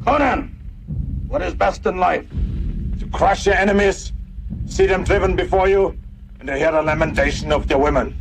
Conan, what is best in life? To crush your enemies, see them driven before you, and to hear the lamentation of their women.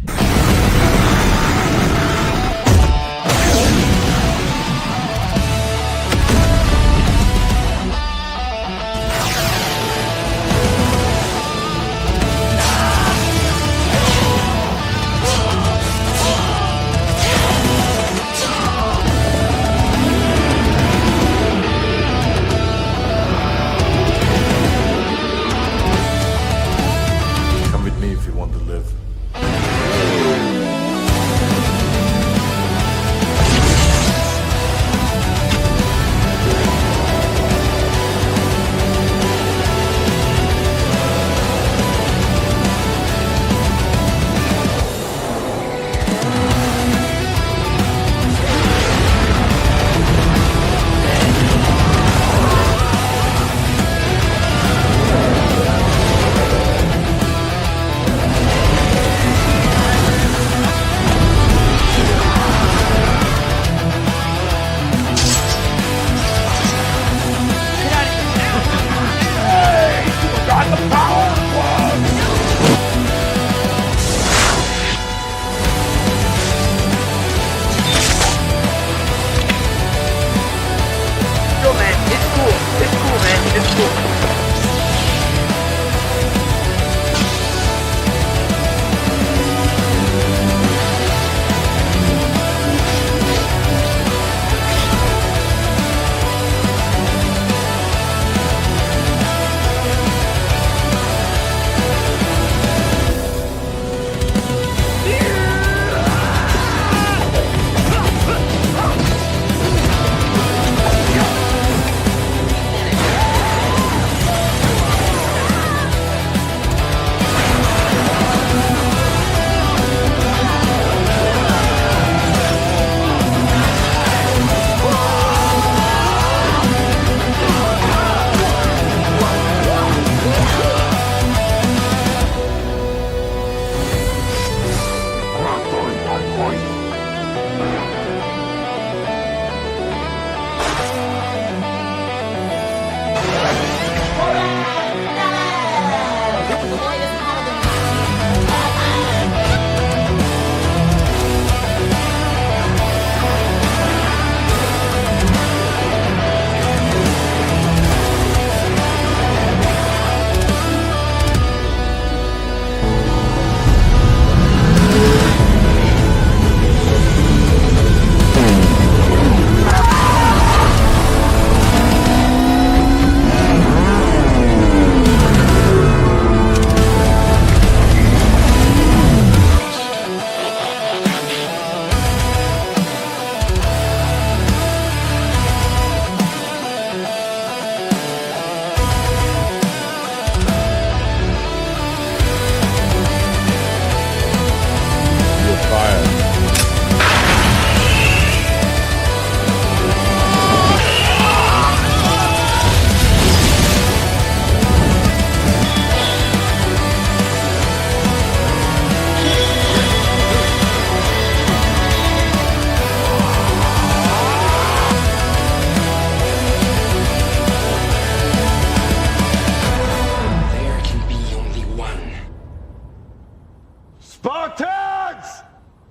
Spartans!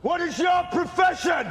What is your profession?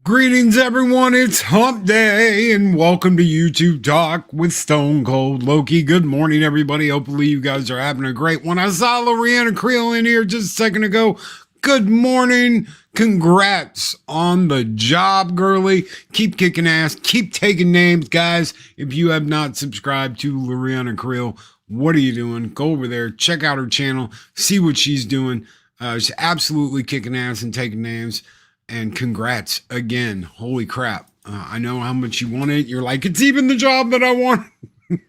Greetings, everyone. It's Hump Day, and welcome to YouTube Talk with Stone Cold Loki. Good morning, everybody. Hopefully, you guys are having a great one. I saw Loriana Creel in here just a second ago. Good morning. Congrats on the job, girly. Keep kicking ass. Keep taking names, guys. If you have not subscribed to Loriana Creel, what are you doing? Go over there, check out her channel, see what she's doing. She's absolutely kicking ass and taking names. And congrats again. Holy crap. I know how much you want it. You're like, it's even the job that I want.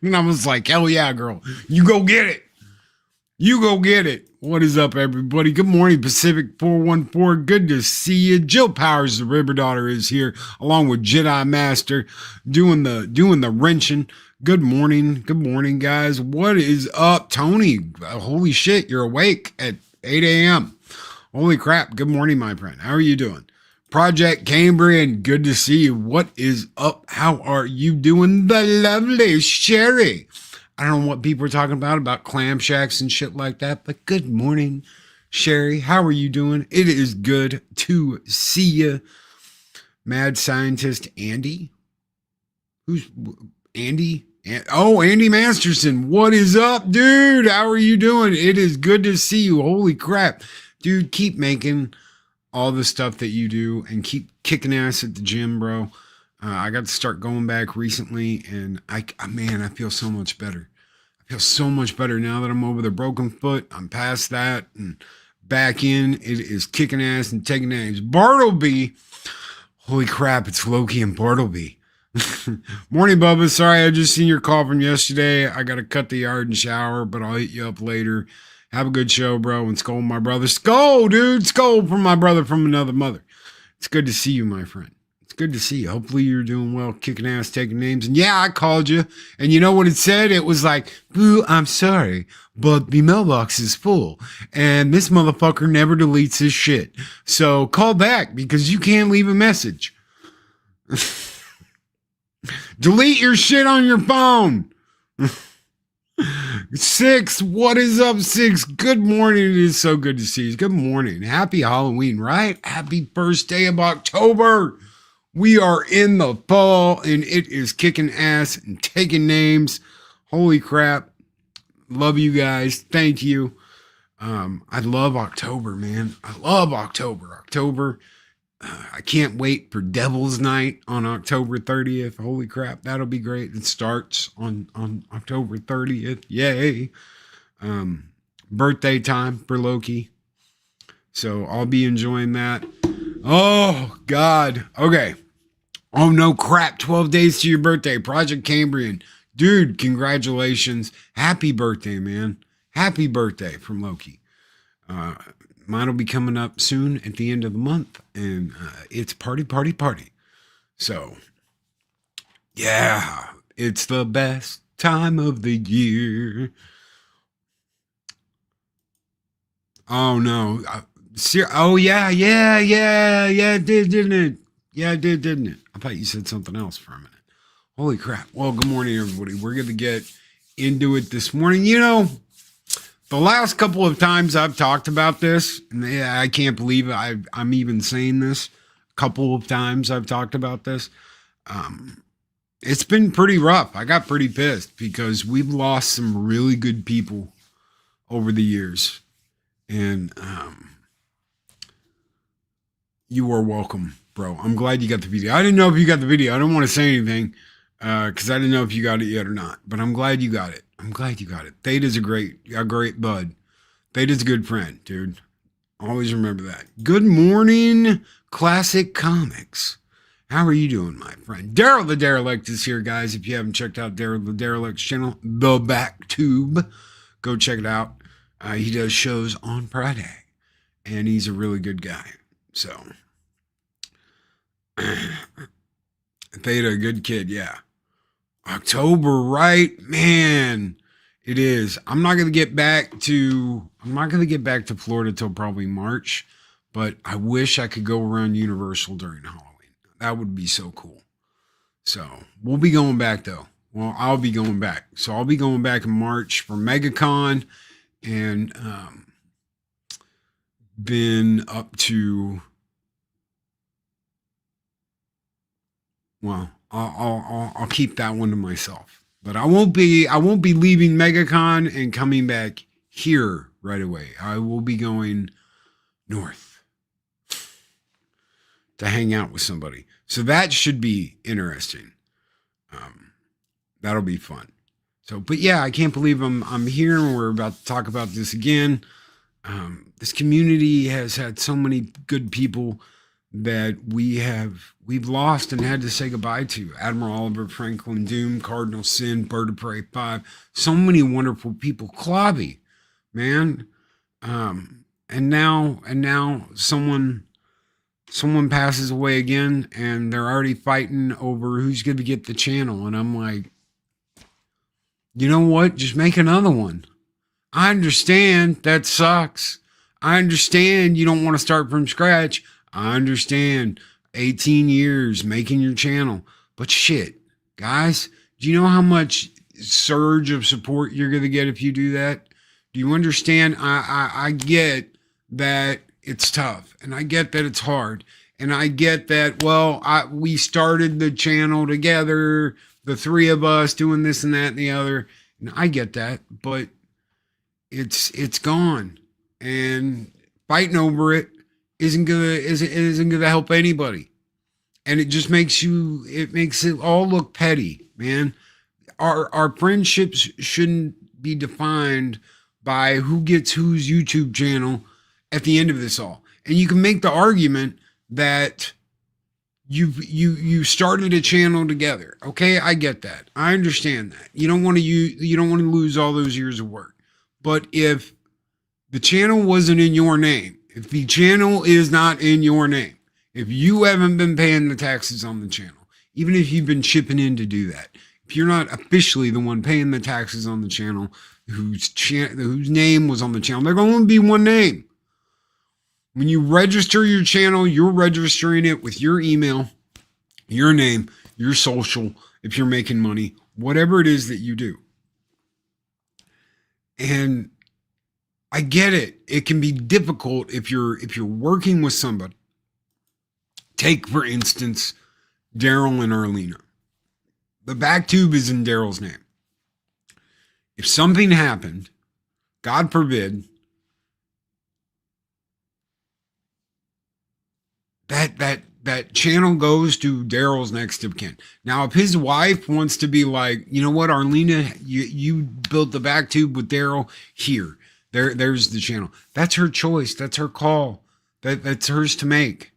And I was like, hell yeah, girl. You go get it. You go get it. What is up, everybody? Good morning, Pacific 414. Good to see you. Jill Powers, the River Daughter, is here, along with Jedi Master, doing the wrenching. Good morning. Good morning, guys. What is up, Tony? Holy shit, you're awake at 8 a.m. Holy crap. Good morning, my friend. How are you doing? Project Cambrian, good to see you. What is up? How are you doing? The lovely Sherry. I don't know what people are talking about clam shacks and shit like that, but good morning, Sherry. How are you doing? It is good to see you. Mad scientist Andy. Who's Andy? Andy Masterson. What is up, dude? How are you doing? It is good to see you. Holy crap. Dude, keep making all the stuff that you do and keep kicking ass at the gym, bro. I got to start going back recently, and I feel so much better. I feel so much better now that I'm over the broken foot. I'm past that and back in. It is kicking ass and taking names. Bartleby. Holy crap, it's Loki and Bartleby. Morning, Bubba. Sorry, I just seen your call from yesterday. I got to cut the yard and shower, but I'll hit you up later. Have a good show, bro, and Skull, my brother. Skull, dude. Skull from my brother from another mother. It's good to see you, my friend. It's good to see you. Hopefully you're doing well, kicking ass, taking names. And yeah, I called you. And you know what it said? It was like, boo, I'm sorry, but the mailbox is full. And this motherfucker never deletes his shit. So call back because you can't leave a message. Delete your shit on your phone. Six, what is up, Six? Good morning. It is so good to see you. Good morning. Happy Halloween, right? Happy first day of October. We are in the fall, and it is kicking ass and taking names. Holy crap. Love you guys. Thank you. I love October, man. I love October. I can't wait for Devil's Night on October 30th. Holy crap, that'll be great. It starts on October 30th. Yay. Birthday time for Loki. So I'll be enjoying that. Oh, God. Okay. Oh, no crap. 12 days to your birthday. Project Cambrian. Dude, congratulations. Happy birthday, man. Happy birthday from Loki. Mine will be coming up soon at the end of the month, and it's party. So, yeah, it's the best time of the year. Oh, no. Oh, yeah, it did, didn't it? Yeah, it did, didn't it? I thought you said something else for a minute. Holy crap. Well, good morning, everybody. We're going to get into it this morning. You know, the last couple of times I've talked about this, and I can't believe I'm even saying this. A couple of times I've talked about this. It's been pretty rough. I got pretty pissed because we've lost some really good people over the years. And you are welcome, bro. I'm glad you got the video. I didn't know if you got the video. I don't want to say anything because I didn't know if you got it yet or not. But I'm glad you got it. Theta's a great bud. Theta's a good friend, dude. Always remember that. Good morning, Classic Comics. How are you doing, my friend? Daryl the Derelict is here, guys. If you haven't checked out Daryl the Derelict's channel, The Back Tube, go check it out. He does shows on Friday, and he's a really good guy. So, Theta, good kid, yeah. October, right? Man, it is. I'm not going to get back to Florida till probably March, but I wish I could go around Universal during Halloween. That would be so cool. So we'll be going back though. Well, I'll be going back. So I'll be going back in March for MegaCon, and been up to, well, I'll keep that one to myself. But I won't be leaving MegaCon and coming back here right away. I will be going north to hang out with somebody. So that should be interesting. That'll be fun. So, but yeah, I can't believe I'm here and we're about to talk about this again. This community has had so many good people that we've lost and had to say goodbye to. Admiral Oliver, Franklin Doom, Cardinal Sin, Bird of Prey 5, so many wonderful people. Clobby, man. And now someone passes away again, and they're already fighting over who's going to get the channel. And I'm like, you know what? Just make another one. I understand that sucks. I understand you don't want to start from scratch. I understand 18 years making your channel, but shit, guys, do you know how much surge of support you're going to get if you do that? Do you understand? I get that it's tough, and I get that it's hard, and I get that, well, we started the channel together, the three of us doing this and that and the other, and I get that, but it's gone, and fighting over it isn't gonna help anybody, and it just makes it all look petty, man. Our friendships shouldn't be defined by who gets whose YouTube channel at the end of this all. And you can make the argument that you started a channel together. Okay, I get that. I understand that. You don't want to lose all those years of work. But if the channel wasn't in your name, if the channel is not in your name, if you haven't been paying the taxes on the channel, even if you've been chipping in to do that, if you're not officially the one paying the taxes on the channel, whose name was on the channel, there's going to be one name. When you register your channel, you're registering it with your email, your name, your social, if you're making money, whatever it is that you do. And I get it. It can be difficult if you're working with somebody. Take, for instance, Daryl and Arlena. The back tube is in Daryl's name. If something happened, God forbid, that channel goes to Daryl's next of kin. Now, if his wife wants to be like, you know what, Arlena, you built the back tube with Daryl, here. There's the channel. That's her choice. That's her call. That's hers to make.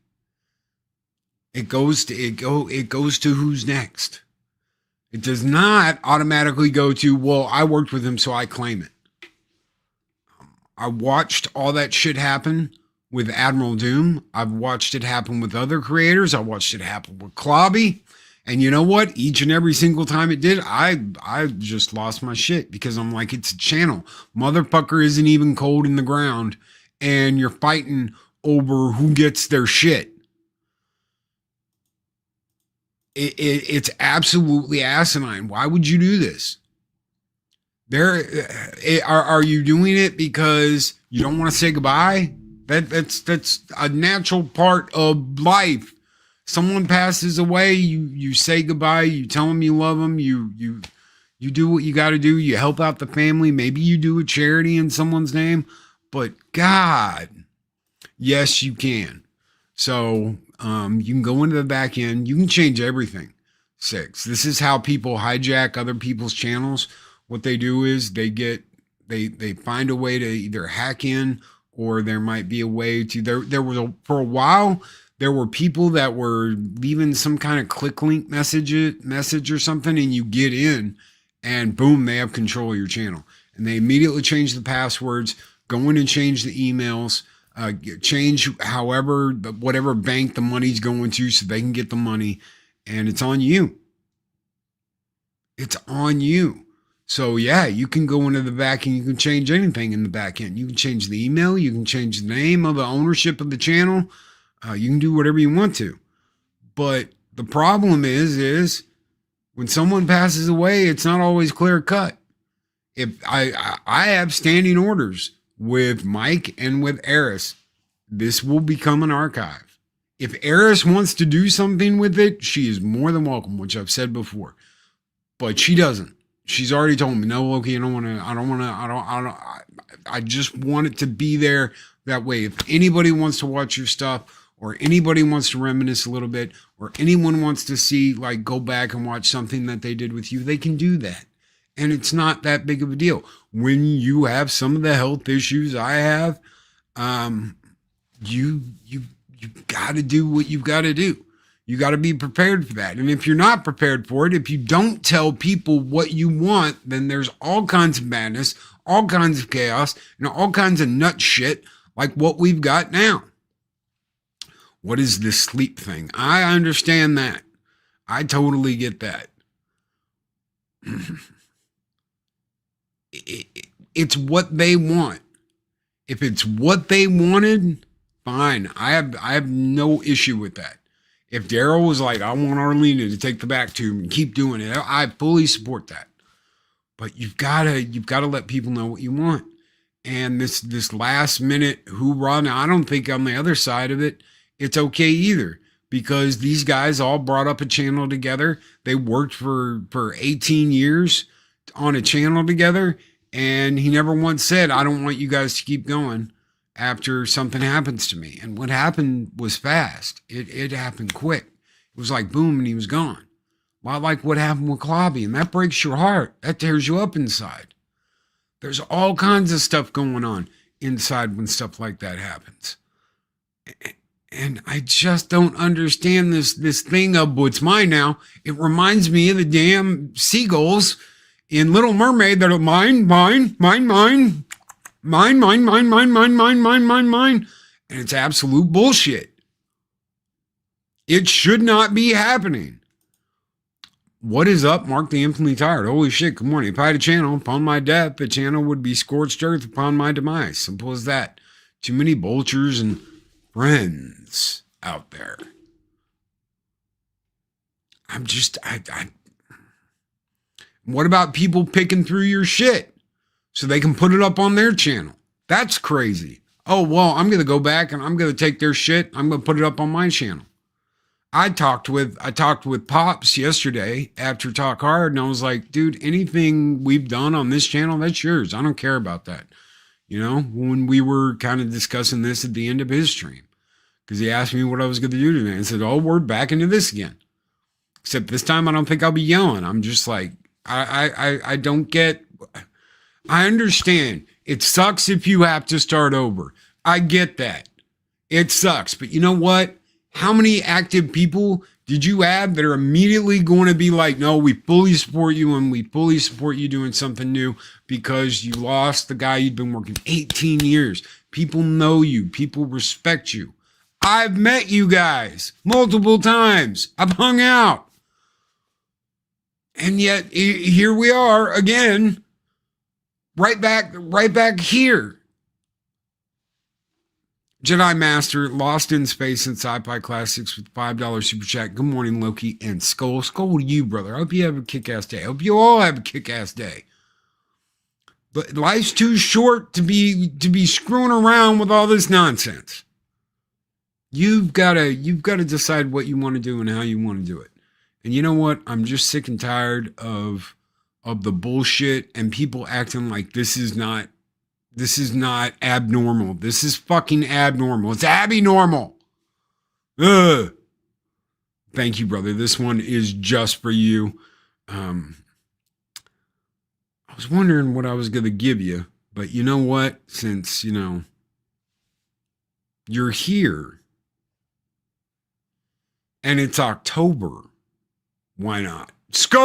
It goes to who's next. It does not automatically go to, well, I worked with him, so I claim it. I watched all that shit happen with Admiral Doom. I've watched it happen with other creators. I watched it happen with Klobby. And you know what? Each and every single time it did, I just lost my shit because I'm like, it's a channel. Motherfucker isn't even cold in the ground, and you're fighting over who gets their shit. It's absolutely asinine. Why would you do this? Are you doing it because you don't want to say goodbye? That's a natural part of life. Someone passes away, you say goodbye, you tell them you love them, you do what you got to do, you help out the family, maybe you do a charity in someone's name, but God, yes, you can. So you can go into the back end, you can change everything. 6. This is how people hijack other people's channels. What they do is they find a way to either hack in, or there might be a way to, there was for a while, there were people that were leaving some kind of click link message or something, and you get in and boom, they have control of your channel. And they immediately change the passwords, go in and change the emails, change whatever bank the money's going to so they can get the money, and it's on you. It's on you. So yeah, you can go into the back and you can change anything in the back end. You can change the email, you can change the name of the ownership of the channel. You can do whatever you want to. But the problem is when someone passes away, it's not always clear cut. If I have standing orders with Mike and with Eris, this will become an archive. If Eris wants to do something with it, she is more than welcome, which I've said before. But she doesn't. She's already told me, no, Loki, I just want it to be there that way. If anybody wants to watch your stuff, or anybody wants to reminisce a little bit, or anyone wants to see, like, go back and watch something that they did with you, they can do that. And it's not that big of a deal. When you have some of the health issues I have, you got to do what you've got to do. You got to be prepared for that. And if you're not prepared for it, if you don't tell people what you want, then there's all kinds of madness, all kinds of chaos, and all kinds of nut shit like what we've got now. What is this sleep thing? I understand that. I totally get that. It's what they want. If it's what they wanted, Fine. I have no issue with that. If Daryl was like, I want Arlena to take the back tube and keep doing it, I fully support that. But you've gotta let people know what you want. And this last minute hoorah, now I don't think on the other side of it, it's okay either. Because these guys all brought up a channel together. They worked for 18 years on a channel together. And he never once said, I don't want you guys to keep going after something happens to me. And what happened was fast. It happened quick. It was like boom, and he was gone. A lot like what happened with Clobby, and that breaks your heart. That tears you up inside. There's all kinds of stuff going on inside when stuff like that happens. And I just don't understand this thing of what's mine now. It reminds me of the damn seagulls in Little Mermaid that are mine. And it's absolute bullshit. It should not be happening. What is up, Mark the Infinitely Tired? Holy shit, good morning. If I had a channel, upon my death, the channel would be scorched earth upon my demise. Simple as that. Too many vultures and friends out there. What about people picking through your shit so they can put it up on their channel? That's crazy. Oh, well, I'm going to go back and I'm going to take their shit. I'm going to put it up on my channel. I talked with Pops yesterday after Talk Hard, and I was like, dude, anything we've done on this channel, that's yours. I don't care about that. You know, when we were kind of discussing this at the end of his stream, because he asked me what I was going to do today. I said, oh, we're back into this again. Except this time, I don't think I'll be yelling. I'm just like, I don't get, I understand. It sucks if you have to start over. I get that. It sucks. But you know what? How many active people did you have that are immediately going to be like, no, we fully support you and we fully support you doing something new because you lost the guy you'd been working 18 years. People know you. People respect you. I've met you guys multiple times. I've hung out. And yet here we are again, right back here. Jedi Master, Lost in Space and Sci-Fi Classics with $5 super chat. Good morning, Loki and Skull. Skull to you, brother. I hope you have a kick-ass day. I hope you all have a kick-ass day. But life's too short to be screwing around with all this nonsense. You've got to decide what you want to do and how you want to do it. And you know what? I'm just sick and tired of the bullshit and people acting like this is not abnormal. This is fucking abnormal. It's abby-normal. Ugh. Thank you, brother. This one is just for you. I was wondering what I was going to give you, but you know what? Since, you're here and it's October, why not? Skull!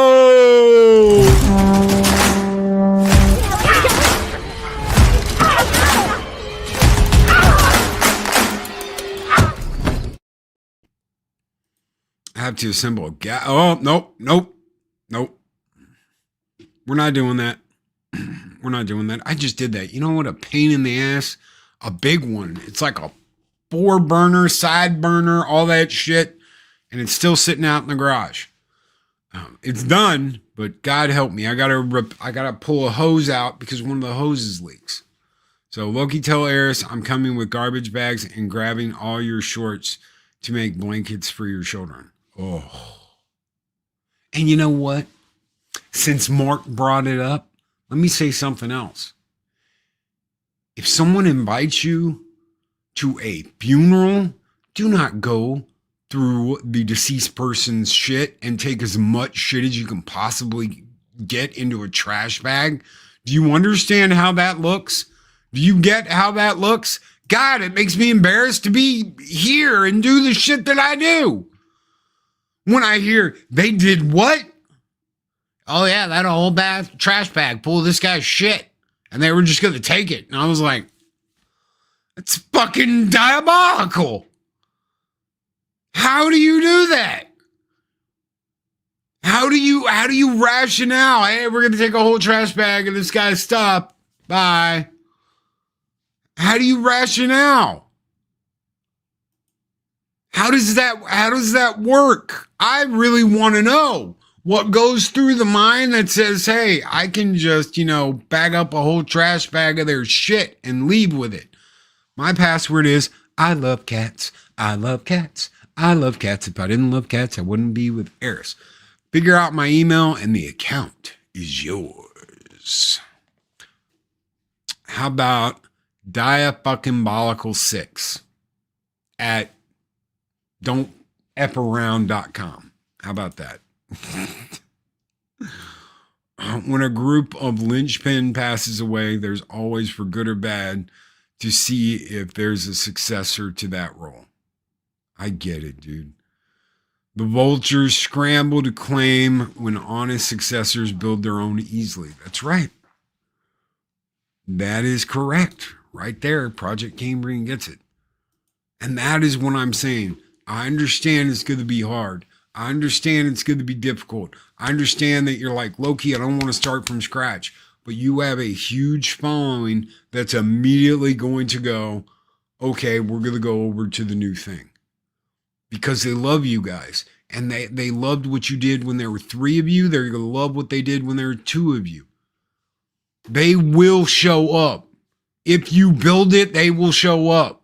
I have to assemble a gas. Oh, nope. We're not doing that. We're not doing that. I just did that. You know what? A pain in the ass. A big one. It's like a 4-burner, side burner, all that shit. And it's still sitting out in the garage. It's done, but God help me. I gotta pull a hose out because one of the hoses leaks. So Loki, tell Eris I'm coming with garbage bags and grabbing all your shorts to make blankets for your children. Oh. And you know what? Since Mark brought it up, let me say something else. If someone invites you to a funeral, do not go through the deceased person's shit and take as much shit as you can possibly get into a trash bag. Do you understand how that looks? Do you get how that looks? God, it makes me embarrassed to be here and do the shit that I do. When I hear they did what? Oh yeah, that whole trash bag full of this guy's shit. And they were just going to take it. And I was like, it's fucking diabolical. How do you do that? How do you rationale? Hey, we're going to take a whole trash bag of this guy's stuff. Bye. How do you rationale? How does that work? I really want to know what goes through the mind that says, hey, I can just, bag up a whole trash bag of their shit and leave with it. My password is, I love cats. I love cats. I love cats. If I didn't love cats, I wouldn't be with Eris. Figure out my email and the account is yours. How about diafuckingbolical6 at don'tefaround.com? How about that? When a group of linchpin passes away, there's always, for good or bad, to see if there's a successor to that role. I get it, dude. The vultures scramble to claim when honest successors build their own easily. That's right. That is correct. Right there, Project Cambrian gets it. And that is what I'm saying. I understand it's going to be hard. I understand it's going to be difficult. I understand that you're like, Loki, I don't want to start from scratch. But you have a huge following that's immediately going to go, okay, we're going to go over to the new thing. Because they love you guys. And they loved what you did when there were 3 of you. They're going to love what they did when there were 2 of you. They will show up. If you build it, they will show up.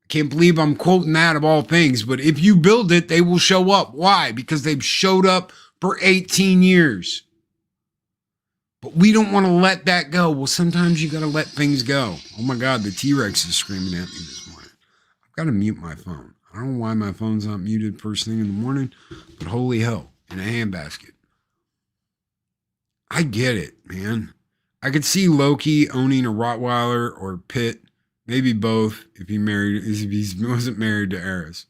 I can't believe I'm quoting that of all things, but if you build it, they will show up. Why? Because they've showed up for 18 years. But we don't want to let that go. Well, sometimes you got to let things go. Oh my God, the T-Rex is screaming at me this morning. I've got to mute my phone. I don't know why my phone's not muted first thing in the morning, but holy hell, in a handbasket. I get it, man. I could see Loki owning a Rottweiler or Pit, maybe both, if he wasn't married to Eris.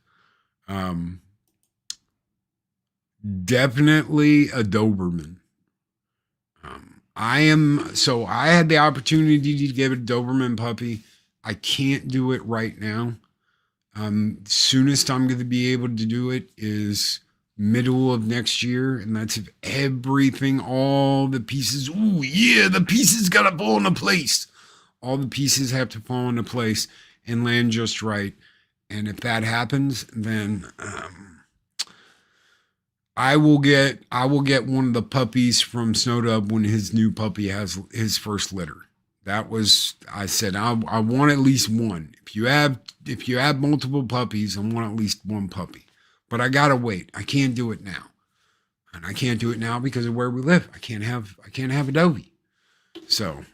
Definitely a Doberman. I had the opportunity to give a Doberman puppy. I can't do it right now. Soonest I'm going to be able to do it is middle of next year, and that's if everything, all the pieces, the pieces got to fall into place. All the pieces have to fall into place and land just right. And if that happens, then I will get one of the puppies from Snowdub when his new puppy has his first litter. That was, I said, I want at least one. If you have multiple puppies, I want at least one puppy. But I gotta wait. I can't do it now. And I can't do it now because of where we live. I can't have a Dobie. So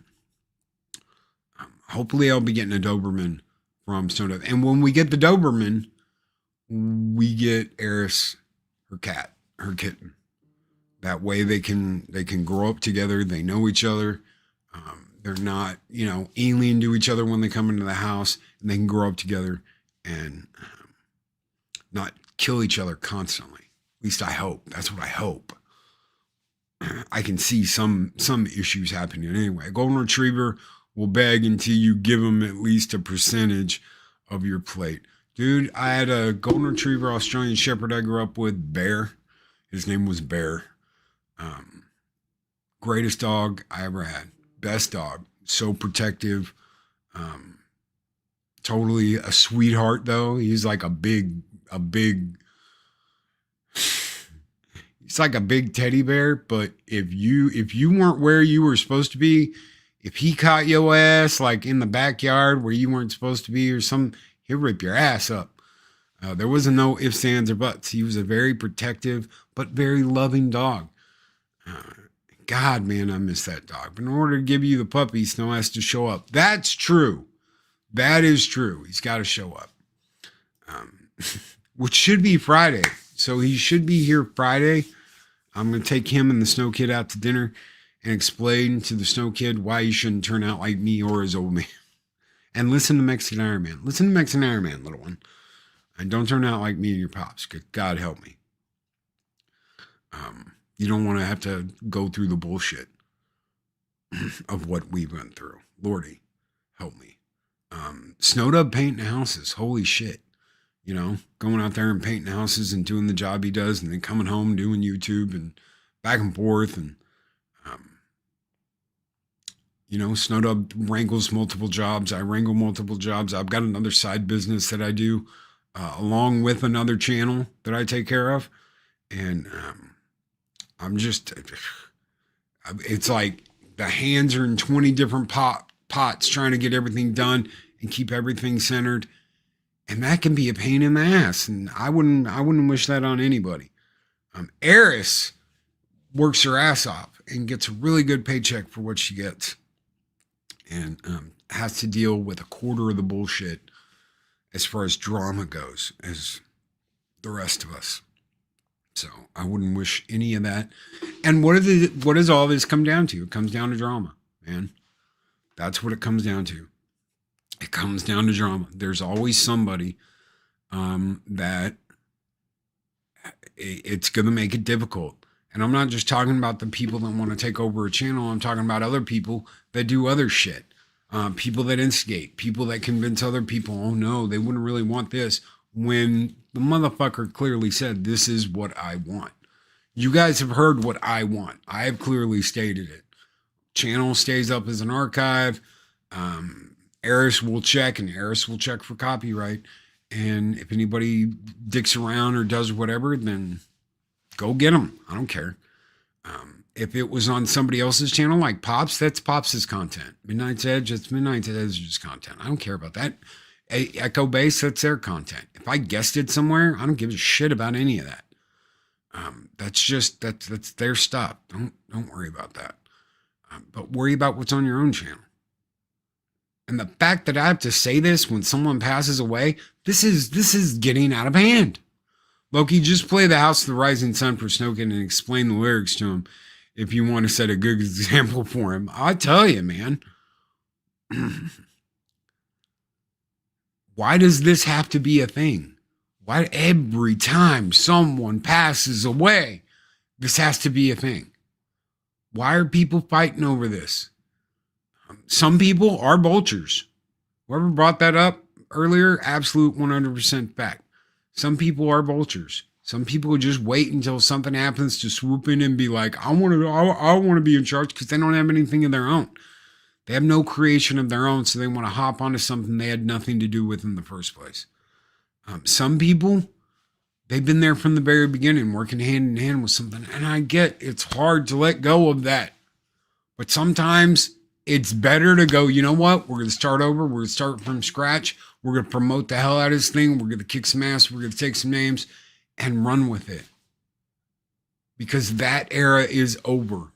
hopefully I'll be getting a Doberman from Snowdub. And when we get the Doberman, we get Eris, her kitten. That way they can grow up together. They know each other. They're not, alien to each other when they come into the house, and they can grow up together and not kill each other constantly. At least I hope. That's what I hope. I can see some issues happening anyway. A golden retriever will beg until you give them at least a percentage of your plate. Dude, I had a golden retriever Australian shepherd I grew up with, Bear. His name was Bear. Greatest dog I ever had. Best dog. So protective. Totally a sweetheart though. He's like he's like a big teddy bear, but if you weren't where you were supposed to be, if he caught your ass like in the backyard where you weren't supposed to be or something, he'll rip your ass up. There wasn't no ifs, ands, or buts. He was a very protective but very loving dog. God, man, I miss that dog. But in order to give you the puppy, Snow has to show up. That's true. That is true. He's got to show up. Which should be Friday. So he should be here Friday. I'm going to take him and the Snow Kid out to dinner and explain to the Snow Kid why he shouldn't turn out like me or his old man. And listen to Mexican Iron Man. Listen to Mexican Iron Man, little one. And don't turn out like me and your pops. God help me. You don't want to have to go through the bullshit of what we went through. Lordy, help me. Snowdub painting houses. Holy shit. Going out there and painting houses and doing the job he does and then coming home doing YouTube and back and forth. And, Snowdub wrangles multiple jobs. I wrangle multiple jobs. I've got another side business that I do along with another channel that I take care of. And I'm just, it's like the hands are in 20 different pots trying to get everything done and keep everything centered. And that can be a pain in the ass. And I wouldn't wish that on anybody. Eris works her ass off and gets a really good paycheck for what she gets. And has to deal with a quarter of the bullshit as far as drama goes as the rest of us. So I wouldn't wish any of that. And what does all this come down to? It comes down to drama, man. That's what it comes down to. It comes down to drama. There's always somebody that it's going to make it difficult. And I'm not just talking about the people that want to take over a channel. I'm talking about other people that do other shit. People that instigate. People that convince other people, oh no, they wouldn't really want this. When the motherfucker clearly said, this is what I want. You guys have heard what I want. I have clearly stated it. Channel stays up as an archive. Eris will check, and Eris will check for copyright. And if anybody dicks around or does whatever, then go get them. I don't care. If it was on somebody else's channel like Pops, that's Pops' content. Midnight's Edge, that's Midnight's Edge's content. I don't care about that. Echo Base, that's their content. If I guessed it somewhere, I don't give a shit about any of that. That's their stuff. Don't worry about that. But worry about what's on your own channel. And the fact that I have to say this when someone passes away, this is getting out of hand. Loki, just play The House of the Rising Sun for Snoken and explain the lyrics to him if you want to set a good example for him. I tell you, man. Why does this have to be a thing? Why every time someone passes away, this has to be a thing? Why are people fighting over this? Some people are vultures. Whoever brought that up earlier, absolute 100% fact. Some people are vultures. Some people just wait until something happens to swoop in and be like, I want to be in charge, because they don't have anything of their own. They have no creation of their own, so they want to hop onto something they had nothing to do with in the first place. Some people, they've been there from the very beginning, working hand in hand with something. And I get it's hard to let go of that. But sometimes it's better to go, you know what? We're going to start over. We're going to start from scratch. We're going to promote the hell out of this thing. We're going to kick some ass. We're going to take some names and run with it. Because that era is over.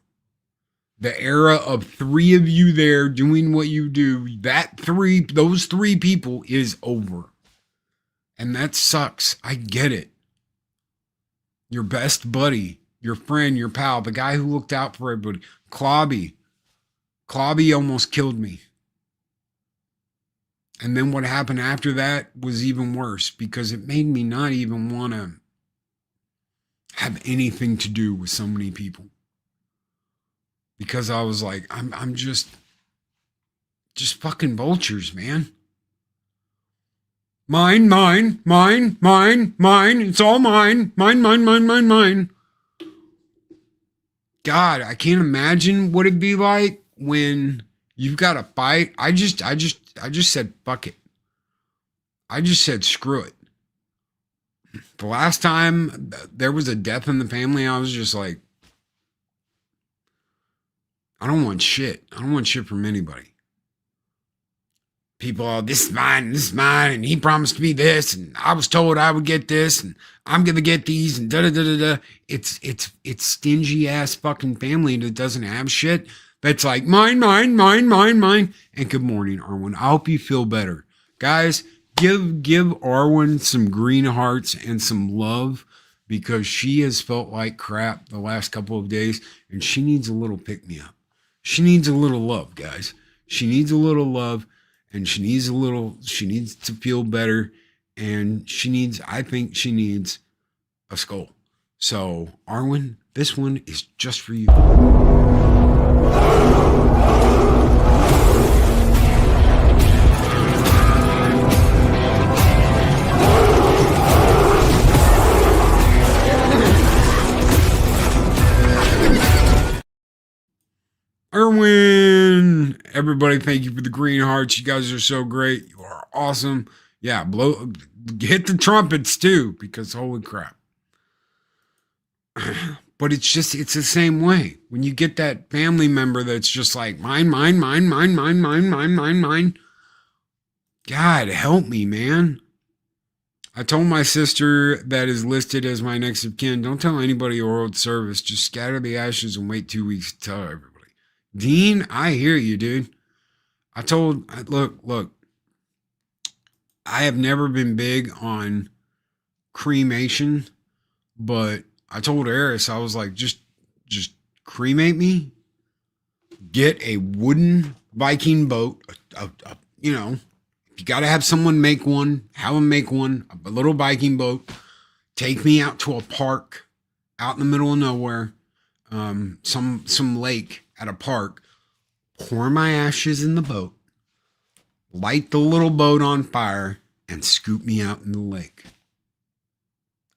The era of three of you there doing what you do, those three people is over. And that sucks. I get it. Your best buddy, your friend, your pal, the guy who looked out for everybody, Clobby almost killed me. And then what happened after that was even worse, because it made me not even want to have anything to do with so many people. Because I was like, I'm just fucking vultures, man. Mine. It's all mine. Mine. God, I can't imagine what it'd be like when you've got a fight. I just said, fuck it. I just said, screw it. The last time there was a death in the family, I was just like, I don't want shit. I don't want shit from anybody. People are, this is mine, and he promised me this, and I was told I would get this, and I'm gonna get these, and da-da-da-da-da. It's stingy ass fucking family that doesn't have shit. That's like, mine. And good morning, Arwen. I hope you feel better. Guys, give Arwen some green hearts and some love, because she has felt like crap the last couple of days, and she needs a little pick-me-up. She needs a little love, guys. She needs a little love, and she needs to feel better, and I think she needs a skull. So, Arwen, this one is just for you. Erwin, everybody, thank you for the green hearts. You guys are so great. You are awesome. Yeah, hit the trumpets too, because holy crap. But it's the same way. When you get that family member that's just like, mine. God, help me, man. I told my sister that is listed as my next of kin, don't tell anybody or hold service. Just scatter the ashes and wait 2 weeks to tell everybody. Dean, I hear you, dude. Look, I have never been big on cremation, but I told Eris, I was like, just cremate me. Get a wooden Viking boat, you got to have someone make one, have them make one, a little Viking boat, take me out to a park out in the middle of nowhere, some lake at a park, pour my ashes in the boat, light the little boat on fire, and scoop me out in the lake.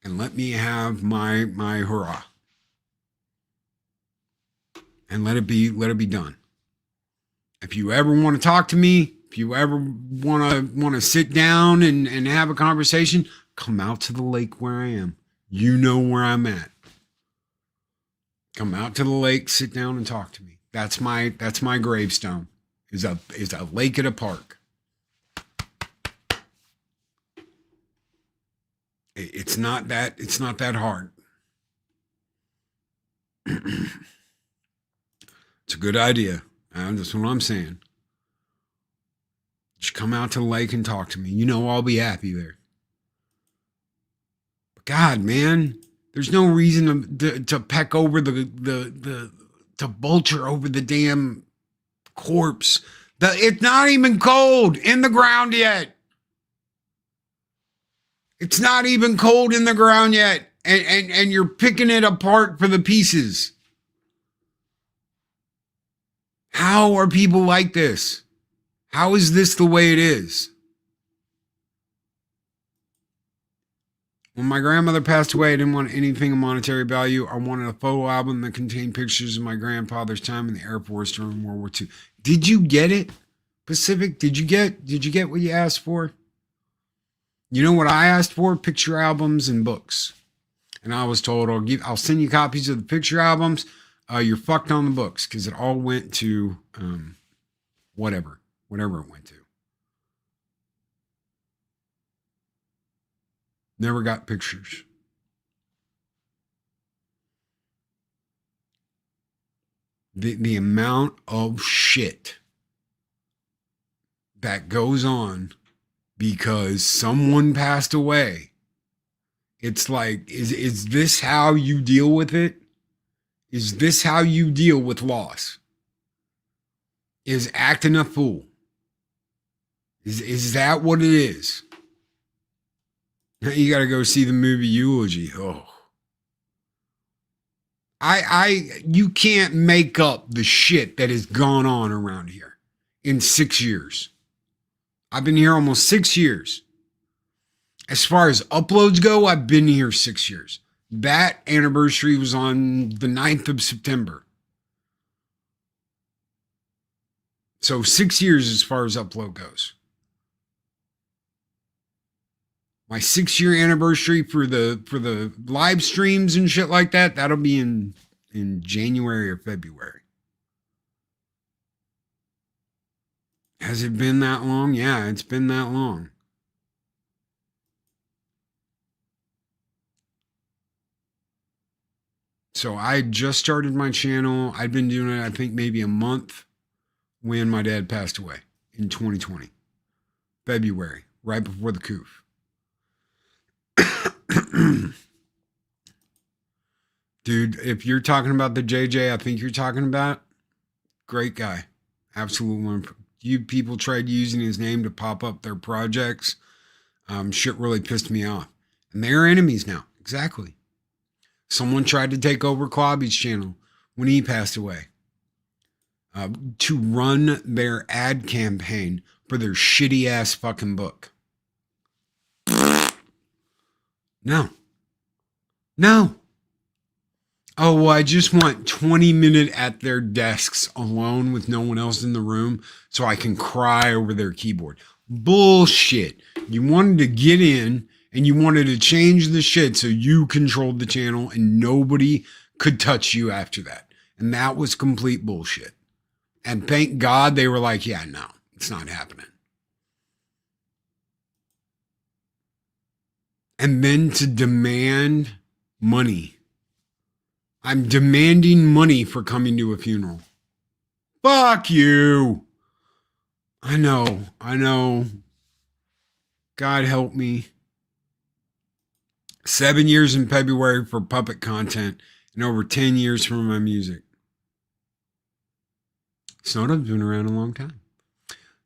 And let me have my hurrah. And let it be done. If you ever want to talk to me, if you ever want to sit down and have a conversation, come out to the lake where I am. You know where I'm at. Come out to the lake, sit down and talk to me. That's my gravestone. Is a lake at a park. It's not that hard. It's a good idea. That's what I'm saying. Just come out to the lake and talk to me. You know I'll be happy there. But God, man, there's no reason to peck over to vulture over the damn corpse. It's not even cold in the ground yet. It's not even cold in the ground yet. And you're picking it apart for the pieces. How are people like this? How is this the way it is? When my grandmother passed away, I didn't want anything of monetary value. I wanted a photo album that contained pictures of my grandfather's time in the Air Force during World War II. Did you get it, Pacific? Did you get what you asked for? You know what I asked for? Picture albums and books. And I was told, I'll send you copies of the picture albums. You're fucked on the books, because it all went to whatever it went to. Never got pictures. The amount of shit that goes on because someone passed away. It's like, is this how you deal with it? Is this how you deal with loss? Is acting a fool? Is that what it is? Now you got to go see the movie Eulogy. Oh. You can't make up the shit that has gone on around here in 6 years. I've been here almost 6 years. As far as uploads go, I've been here 6 years. That anniversary was on the 9th of September. So 6 years as far as upload goes. My 6-year anniversary for the live streams and shit like that, that'll be in January or February. Has it been that long? Yeah, it's been that long. So I just started my channel. I'd been doing it, I think, maybe a month when my dad passed away in 2020. February, right before the coup. Dude, if you're talking about the JJ I think you're talking about, great guy. Absolutely. You people tried using his name to pop up their projects. Shit really pissed me off. And they're enemies now. Exactly. Someone tried to take over Clobby's channel when he passed away to run their ad campaign for their shitty ass fucking book. No. Oh, well, I just want 20 minutes at their desks alone with no one else in the room so I can cry over their keyboard. Bullshit. You wanted to get in and you wanted to change the shit so you controlled the channel and nobody could touch you after that. And that was complete bullshit. And thank God they were like, yeah, no, it's not happening. And then to demand money. I'm demanding money for coming to a funeral. Fuck you. I know. God help me. 7 years in February for puppet content and over 10 years for my music. Snowdub's been around a long time.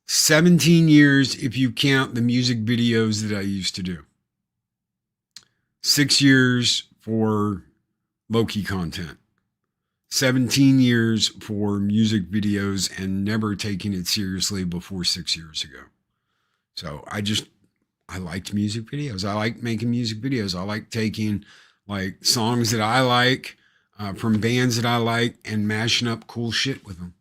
17 years if you count the music videos that I used to do. 6 years for Loki content. 17 years for music videos and never taking it seriously before 6 years ago. So I liked music videos. I like making music videos. I like taking like songs that I like from bands that I like and mashing up cool shit with them.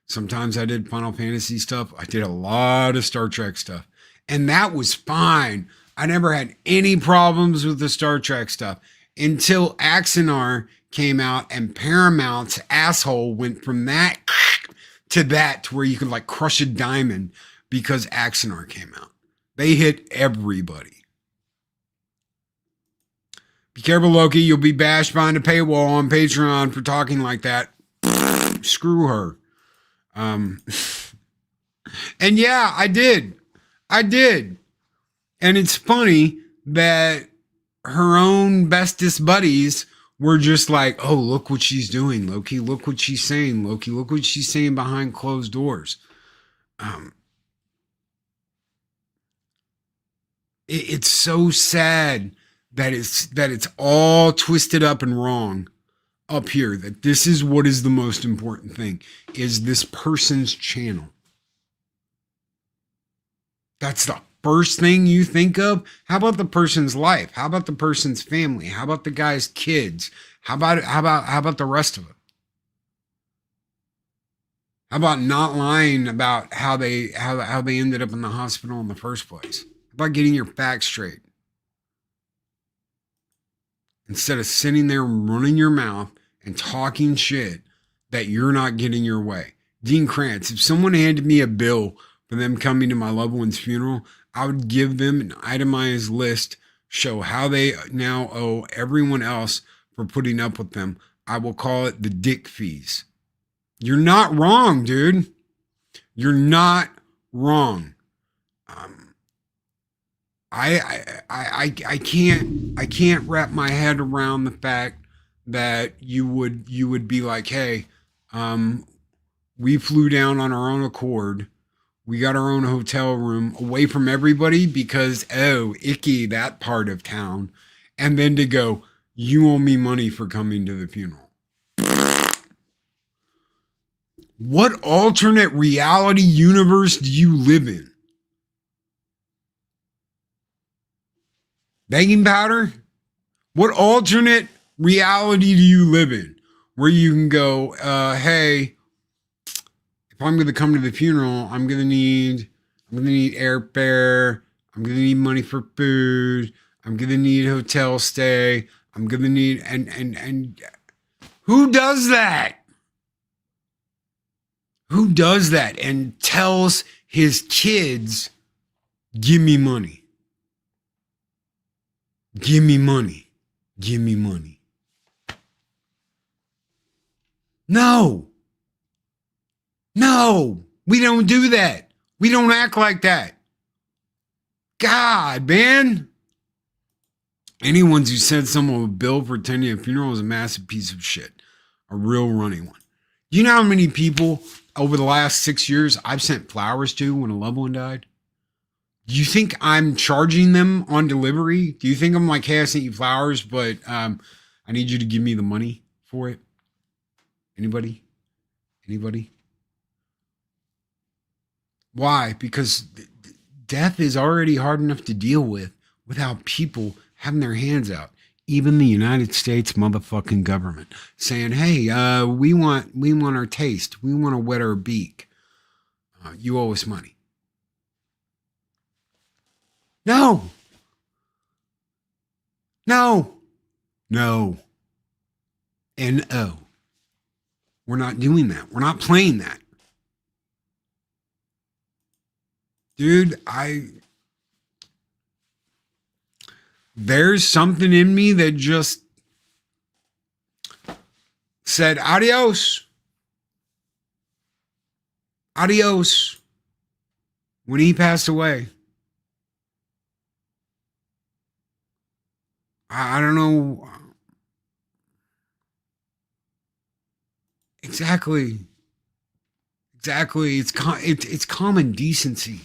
Sometimes I did Final Fantasy stuff. I did a lot of Star Trek stuff. And that was fine. I never had any problems with the Star Trek stuff until Axanar came out and Paramount's asshole went from that to that to where you could like crush a diamond because Axanar came out. They hit everybody. Be careful, Loki. You'll be bashed behind a paywall on Patreon for talking like that. Screw her. And yeah, I did. And it's funny that her own bestest buddies were just like, oh, look what she's doing, Loki. Look what she's saying, Loki. Look what she's saying behind closed doors. It's so sad that it's all twisted up and wrong up here, that this is what is the most important thing, is this person's channel. That's the first thing you think of. How about the person's life? How about the person's family? How about the guy's kids? How about the rest of it? How about not lying about how they ended up in the hospital in the first place? How about getting your facts straight? Instead of sitting there running your mouth and talking shit that you're not getting your way. Dean Krantz, if someone handed me a bill for them coming to my loved one's funeral, I would give them an itemized list, show how they now owe everyone else for putting up with them. I will call it the dick fees. You're not wrong, dude. You're not wrong. I can't wrap my head around the fact that you would be like, hey, we flew down on our own accord. We got our own hotel room away from everybody because, oh, icky, that part of town. And then to go, you owe me money for coming to the funeral. What alternate reality universe do you live in? Baking powder? What alternate reality do you live in where you can go, hey, if I'm going to come to the funeral, I'm going to need airfare. I'm going to need money for food. I'm going to need hotel stay. I'm going to need, and who does that? Who does that and tells his kids, give me money. Give me money. Give me money. No, we don't do that. We don't act like that. God, man. Anyone who said someone would bill for attending a funeral is a massive piece of shit. A real running one. Do you know how many people over the last 6 years I've sent flowers to when a loved one died? Do you think I'm charging them on delivery? Do you think I'm like, hey, I sent you flowers, but I need you to give me the money for it? Anybody? Why? Because death is already hard enough to deal with without people having their hands out. Even the United States motherfucking government saying, hey, we want our taste. We want to wet our beak. You owe us money. No. No. No. N-O. We're not doing that. We're not playing that. Dude, there's something in me that just said, adios. Adios. When he passed away. I don't know. Exactly. It's common decency.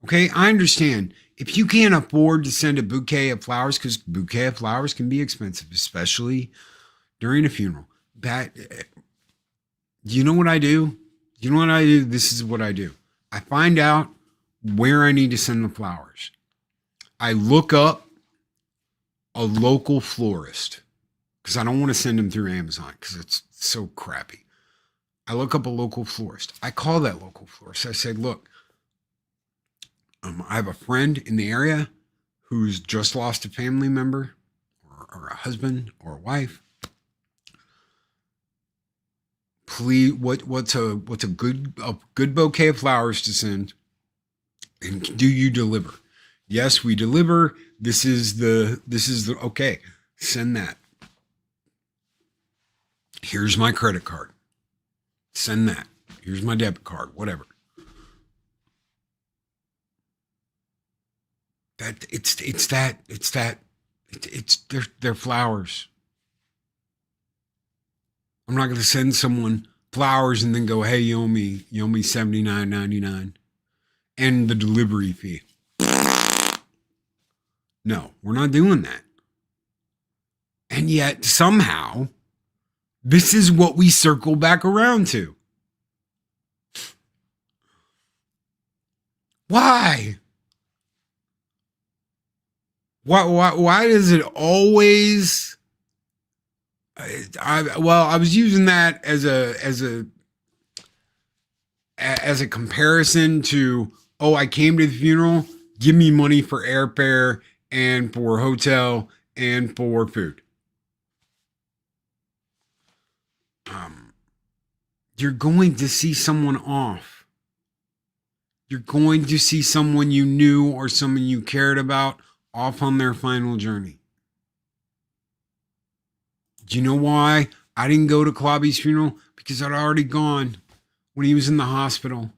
Okay, I understand. If you can't afford to send a bouquet of flowers, because bouquet of flowers can be expensive, especially during a funeral. You know what I do? You know what I do? This is what I do. I find out where I need to send the flowers. I look up a local florist because I don't want to send them through Amazon because it's so crappy. I look up a local florist. I call that local florist. I say, look, I have a friend in the area who's just lost a family member or a husband or a wife. Please, what's a good bouquet of flowers to send? And do you deliver? Yes, we deliver. This is the okay. Send that. Here's my credit card. Send that. Here's my debit card. Whatever. They're flowers. I'm not going to send someone flowers and then go, hey, you owe me $79.99 and the delivery fee. No, we're not doing that. And yet somehow this is what we circle back around to. Why? Why does it always? I was using that as a comparison to, oh, I came to the funeral, give me money for airfare and for hotel and for food. You're going to see someone off. You're going to see someone you knew or someone you cared about off on their final journey. Do you know why I didn't go to Klobby's funeral? Because I'd already gone when he was in the hospital.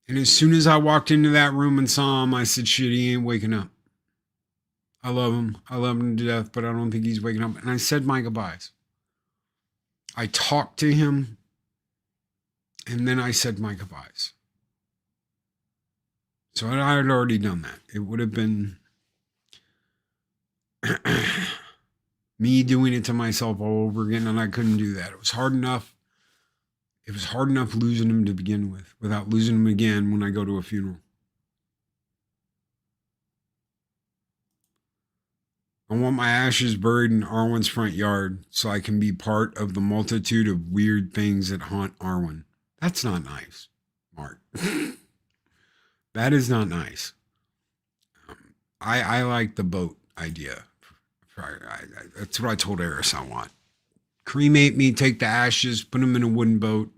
And as soon as I walked into that room and saw him, I said, shit, he ain't waking up. I love him. I love him to death, but I don't think he's waking up. And I said my goodbyes. I talked to him, and then I said my goodbyes. So I had already done that. It would have been me doing it to myself all over again, and I couldn't do that. It was hard enough. It was hard enough losing him to begin with, without losing him again when I go to a funeral. I want my ashes buried in Arwen's front yard so I can be part of the multitude of weird things that haunt Arwen. That's not nice, Mark. That is not nice. I like the boat idea. That's what I told Eris I want. Cremate me, take the ashes, put them in a wooden boat,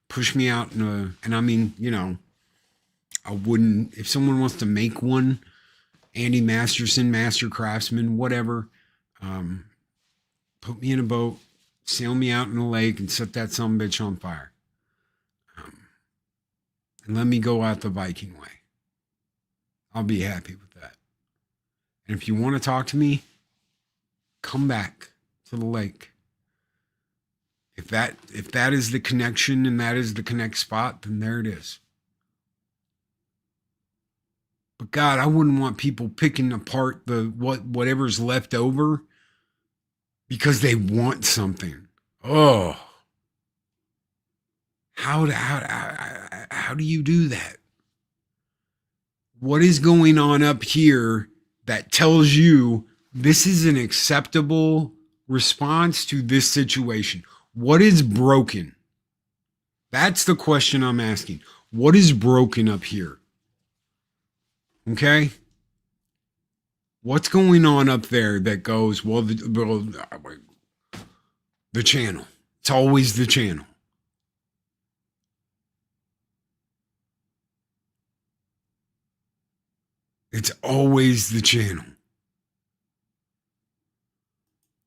push me out in a, and I mean, you know, a wooden, if someone wants to make one, Andy Masterson, Master Craftsman, whatever, put me in a boat, sail me out in a lake and set that sumbitch on fire. And let me go out the Viking way. I'll be happy with that. And if you want to talk to me, come back to the lake. If that is the connection and that is the connect spot, then there it is. But God, I wouldn't want people picking apart whatever's left over because they want something. Oh, how do you do that? What is going on up here that tells you this is an acceptable response to this situation? What is broken? That's the question I'm asking. What is broken up here? Okay? What's going on up there that goes, well, the channel. It's always the channel. It's always the channel.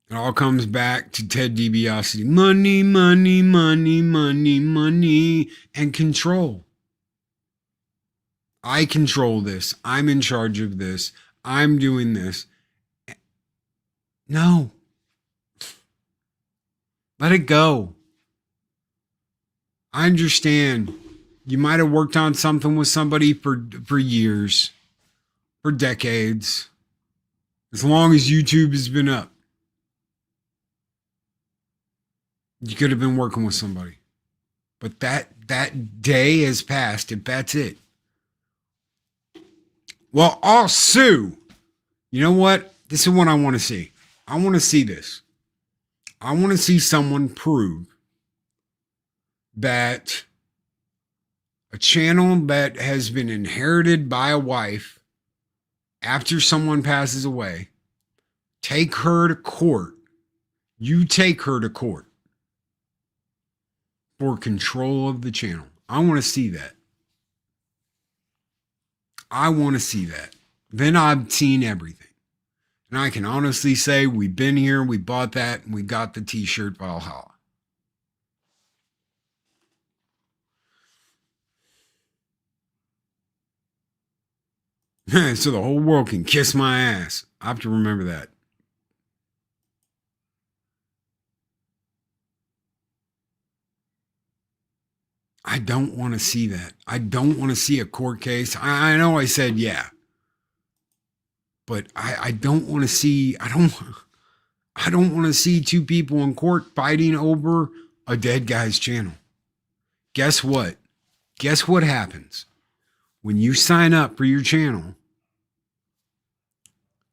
It all comes back to Ted DiBiase. Money, money, money, money, money, and control. I control this. I'm in charge of this. I'm doing this. No. Let it go. I understand. You might have worked on something with somebody for years, for decades, as long as YouTube has been up. You could have been working with somebody. But that day has passed, and that's it. Well, I'll sue. You know what? This is what I want to see. I want to see this. I want to see someone prove that a channel that has been inherited by a wife after someone passes away, take her to court. You take her to court for control of the channel. I want to see that. I want to see that. Then I've seen everything. And I can honestly say we've been here, we bought that, and we got the t-shirt Valhalla. So the whole world can kiss my ass. I have to remember that. I don't want to see that. I don't want to see a court case. I know I said yeah. But I don't want to see, I don't want to see two people in court fighting over a dead guy's channel. Guess what? Guess what happens? When you sign up for your channel,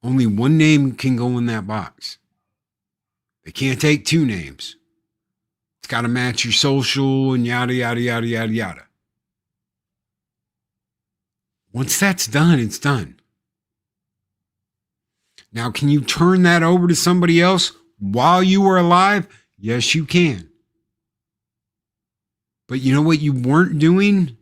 only one name can go in that box. They can't take two names. It's got to match your social and yada, yada, yada, yada, yada. Once that's done, it's done. Now, can you turn that over to somebody else while you were alive? Yes, you can. But you know what you weren't doing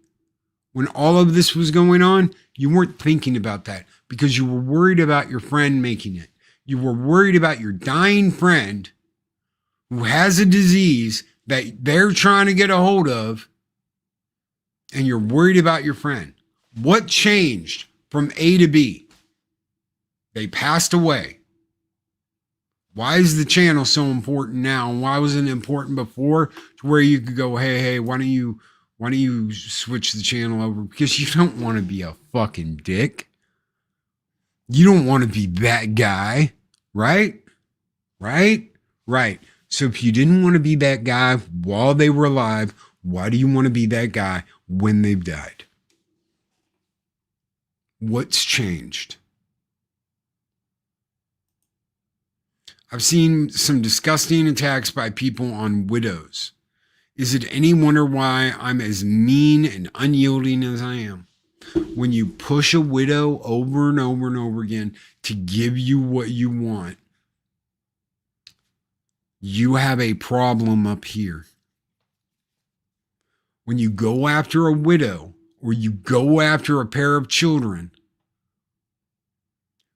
when all of this was going on? You weren't thinking about that because you were worried about your friend making it. You were worried about your dying friend who has a disease that they're trying to get a hold of, and you're worried about your friend. What changed from A to B? They passed away. Why is the channel so important now? And why wasn't it important before? To where you could go, hey, why don't you switch the channel over? Because you don't want to be a fucking dick. You don't want to be that guy, right? Right? Right. So if you didn't want to be that guy while they were alive, why do you want to be that guy when they've died? What's changed? I've seen some disgusting attacks by people on widows. Is it any wonder why I'm as mean and unyielding as I am? When you push a widow over and over and over again to give you what you want, you have a problem up here. When you go after a widow or you go after a pair of children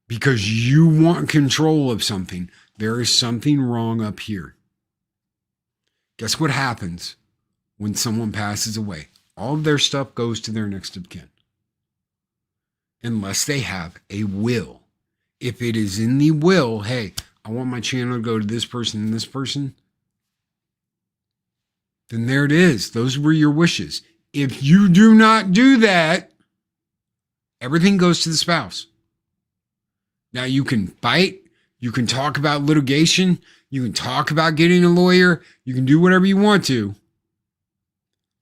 because you want control of something, there is something wrong up here. Guess what happens when someone passes away? All of their stuff goes to their next of kin. Unless they have a will. If it is in the will, hey, I want my channel to go to this person and this person, then there it is. Those were your wishes. If you do not do that, everything goes to the spouse. Now you can fight. You can talk about litigation. You can talk about getting a lawyer. You can do whatever you want to.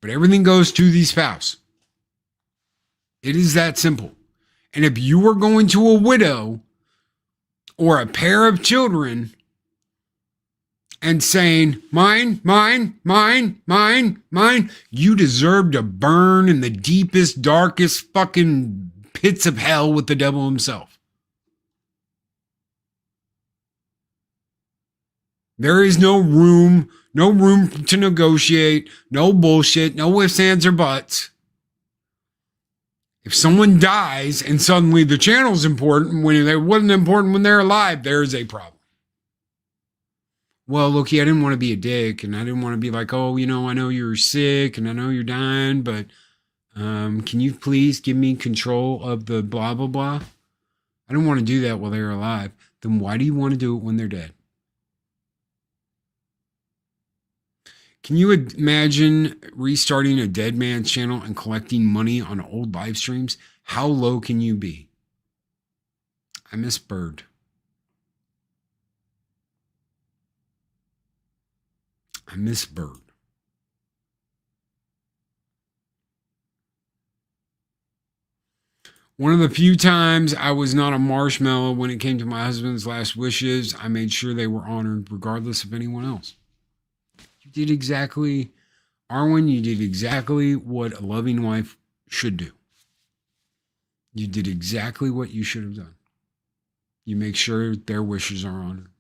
But everything goes to the spouse. It is that simple. And if you were going to a widow or a pair of children and saying, mine, mine, mine, mine, mine, you deserve to burn in the deepest, darkest fucking pits of hell with the devil himself. There is no room to negotiate, no bullshit, no ifs, ands, or buts. If someone dies and suddenly the channel's important when it wasn't important when they're alive, there's a problem. Well, Loki, I didn't want to be a dick, and I didn't want to be like, oh, I know you're sick, and I know you're dying, but can you please give me control of the blah, blah, blah? I didn't want to do that while they're alive. Then why do you want to do it when they're dead? Can you imagine restarting a dead man's channel and collecting money on old live streams? How low can you be? I miss Bird. I miss Bird. One of the few times I was not a marshmallow when it came to my husband's last wishes, I made sure they were honored regardless of anyone else. You did exactly, Arwen, you did exactly what a loving wife should do. You did exactly what you should have done. You make sure their wishes are honored.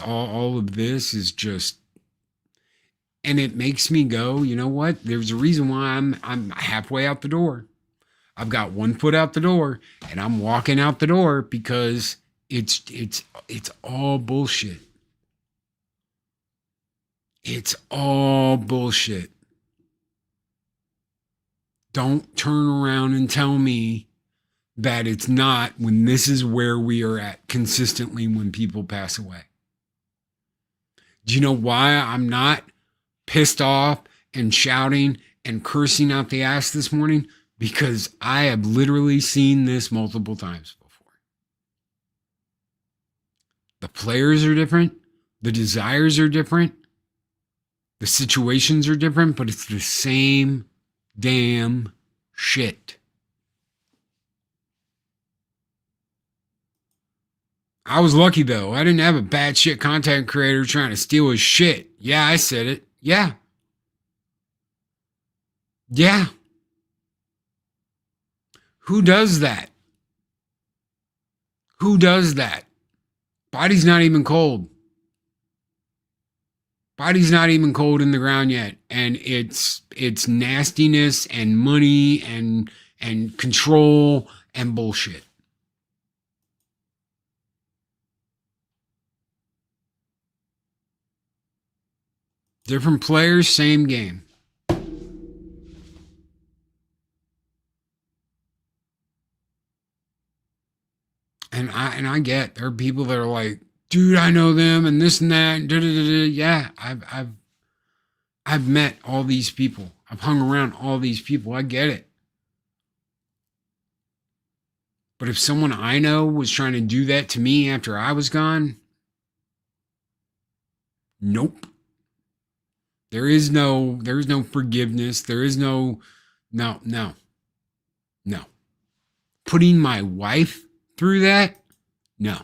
All of this is just, and it makes me go, you know what? There's a reason why I'm halfway out the door. I've got one foot out the door, and I'm walking out the door because it's all bullshit. It's all bullshit. Don't turn around and tell me that it's not when this is where we are at consistently when people pass away. Do you know why I'm not pissed off and shouting and cursing out the ass this morning? Because I have literally seen this multiple times before. The players are different. The desires are different. The situations are different, but it's the same damn shit. I was lucky though. I didn't have a bad shit content creator trying to steal his shit. Yeah, I said it. Yeah. Yeah. Who does that? Who does that? Body's not even cold. Body's not even cold in the ground yet. And it's nastiness and money and control and bullshit. Different players, same game. And I get there are people that are like, dude, I know them and this and that. And yeah, I've met all these people. I've hung around all these people. I get it. But if someone I know was trying to do that to me after I was gone, nope. There is no forgiveness. There is no. Putting my wife through that? No.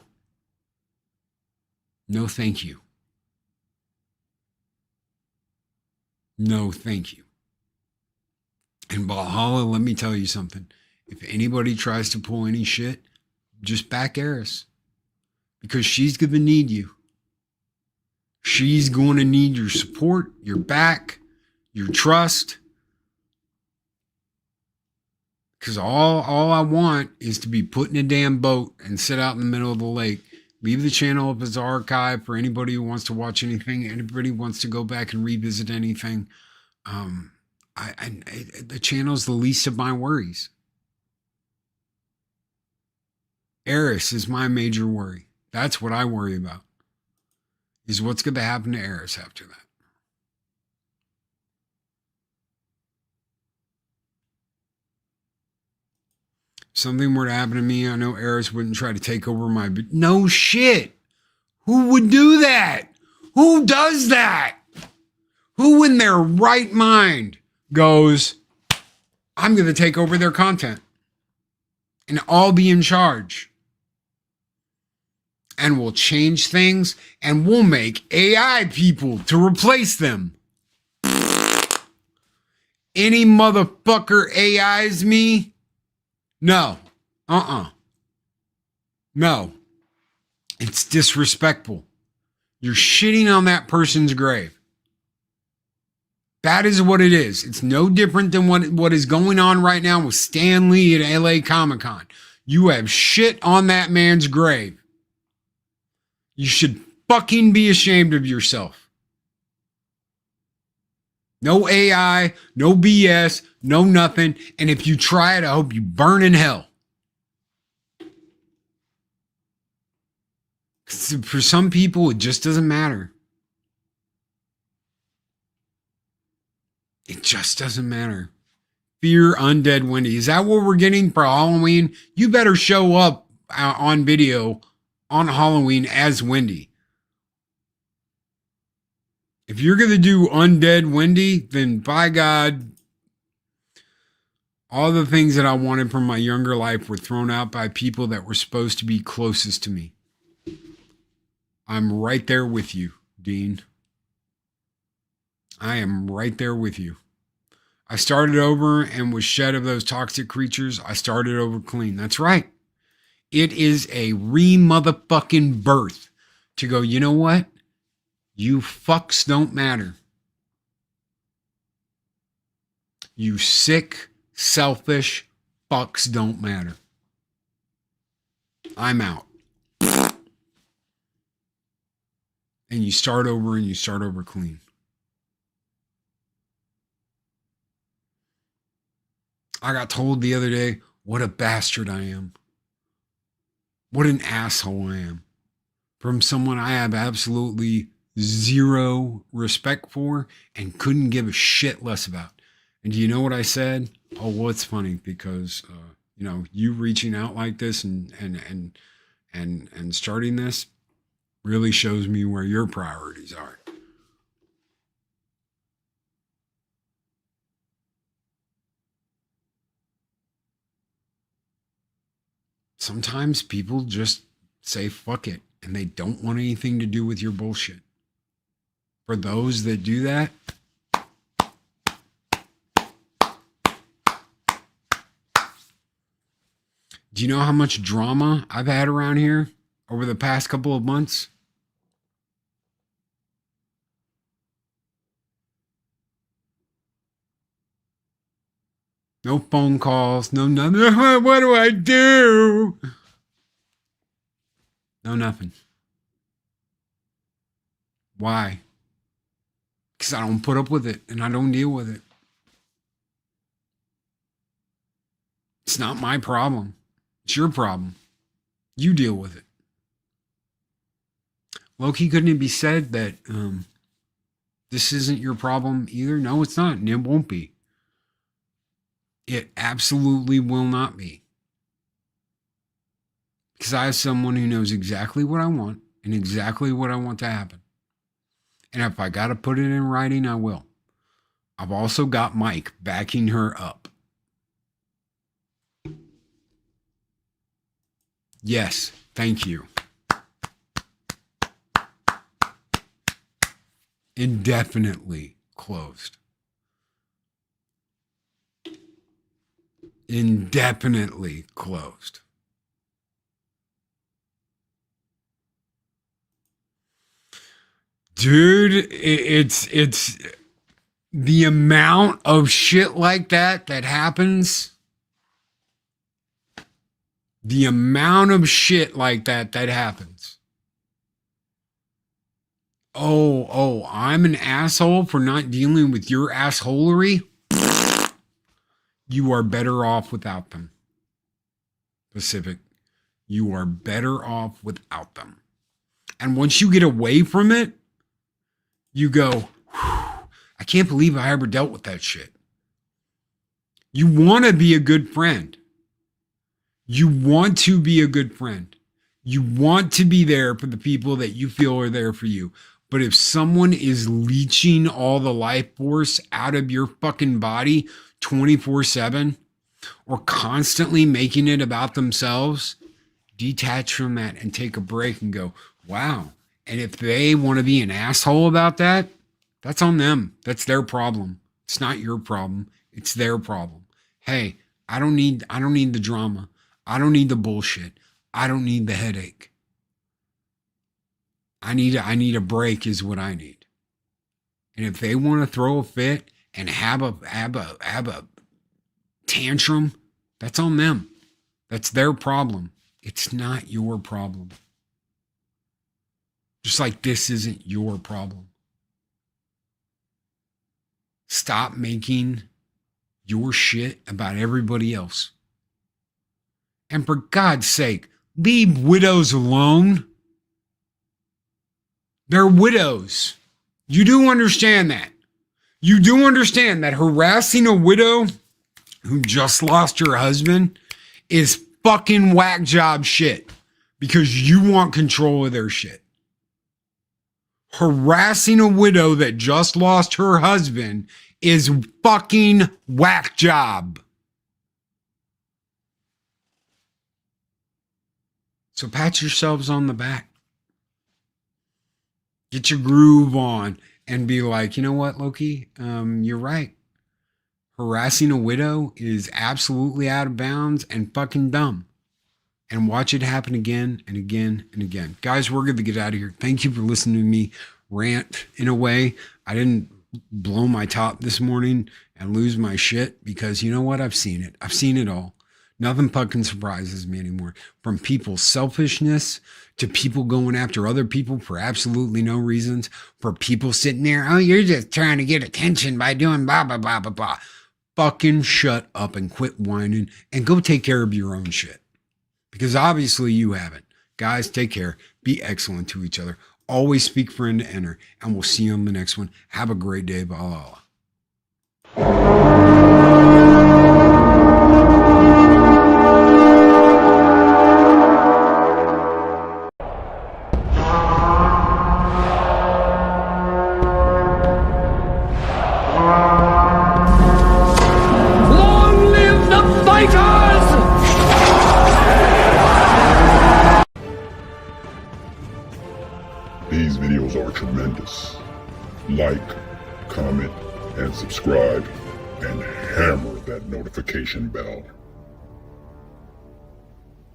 No, thank you. No, thank you. And Valhalla, let me tell you something. If anybody tries to pull any shit, just back Eris. Because she's going to need you. She's going to need your support, your back, your trust. Because all I want is to be put in a damn boat and sit out in the middle of the lake. Leave the channel up as archive for anybody who wants to watch anything. Anybody who wants to go back and revisit anything. The channel's the least of my worries. Eris is my major worry. That's what I worry about. Is what's going to happen to Eris after that. If something were to happen to me, I know Eris wouldn't try to take over my... No shit. Who would do that? Who does that? Who in their right mind goes, I'm going to take over their content and I'll be in charge? And we'll change things and we'll make AI people to replace them. any motherfucker AIs me, no. No. It's disrespectful. You're shitting on that person's grave. That is what it is. It's no different than what is going on right now with Stan Lee at LA Comic-Con. You have shit on that man's grave. You should fucking be ashamed of yourself. No AI, no BS, no nothing. And if you try it, I hope you burn in hell. For some people, it just doesn't matter. It just doesn't matter. Fear Undead Wendy. Is that what we're getting for Halloween? You better show up on video on Halloween as Wendy. If you're going to do Undead Wendy, then by God, all the things that I wanted from my younger life were thrown out by people that were supposed to be closest to me. I'm right there with you, Dean. I am right there with you. I started over and was shed of those toxic creatures. I started over clean. That's right. It is a re-motherfucking birth to go, you know what? You fucks don't matter. You sick, selfish fucks don't matter. I'm out. And you start over and you start over clean. I got told the other day, what a bastard I am. What an asshole I am. From someone I have absolutely zero respect for and couldn't give a shit less about. And do you know what I said? Oh, well, it's funny because, you reaching out like this and starting this really shows me where your priorities are. Sometimes people just say fuck it and they don't want anything to do with your bullshit. For those that do that, do you know how much drama I've had around here over the past couple of months? No phone calls, no nothing. What do I do? No nothing. Why? Because I don't put up with it and I don't deal with it. It's not my problem. It's your problem. You deal with it. Loki, couldn't it be said that this isn't your problem either? No, it's not, and it won't be. It absolutely will not be. Because I have someone who knows exactly what I want and exactly what I want to happen. And if I got to put it in writing, I will. I've also got Mike backing her up. Yes, thank you. Indefinitely closed. Indefinitely closed. Dude, it's the amount of shit like that happens. The amount of shit like that happens. Oh, I'm an asshole for not dealing with your assholery. You are better off without them. Pacific, you are better off without them. And once you get away from it, you go, I can't believe I ever dealt with that shit. You want to be a good friend. You want to be a good friend. You want to be there for the people that you feel are there for you. But if someone is leeching all the life force out of your fucking body 24/7 or constantly making it about themselves, detach from that and take a break and go, wow. And if they want to be an asshole about that, that's on them. That's their problem. It's not your problem. It's their problem. Hey, I don't need the drama. I don't need the bullshit. I don't need the headache. I need a break is what I need. And if they want to throw a fit and have a tantrum, that's on them. That's their problem. It's not your problem. Just like this isn't your problem. Stop making your shit about everybody else. And for God's sake, leave widows alone. They're widows. You do understand that. You do understand that harassing a widow who just lost her husband is fucking whack job shit because you want control of their shit. Harassing a widow that just lost her husband is fucking whack job. So pat yourselves on the back. Get your groove on and be like, you know what, Loki? You're right. Harassing a widow is absolutely out of bounds and fucking dumb. And watch it happen again and again and again. Guys, we're going to get out of here. Thank you for listening to me rant in a way. I didn't blow my top this morning and lose my shit because you know what? I've seen it. I've seen it all. Nothing fucking surprises me anymore. From people's selfishness to people going after other people for absolutely no reasons. For people sitting there, oh, you're just trying to get attention by doing blah, blah, blah, blah, blah. Fucking shut up and quit whining and go take care of your own shit. Because obviously you haven't. Guys, take care. Be excellent to each other. Always speak for and to enter. And we'll see you on the next one. Have a great day. Blah, blah, blah. These videos are tremendous. Like, comment, and subscribe, and hammer that notification bell.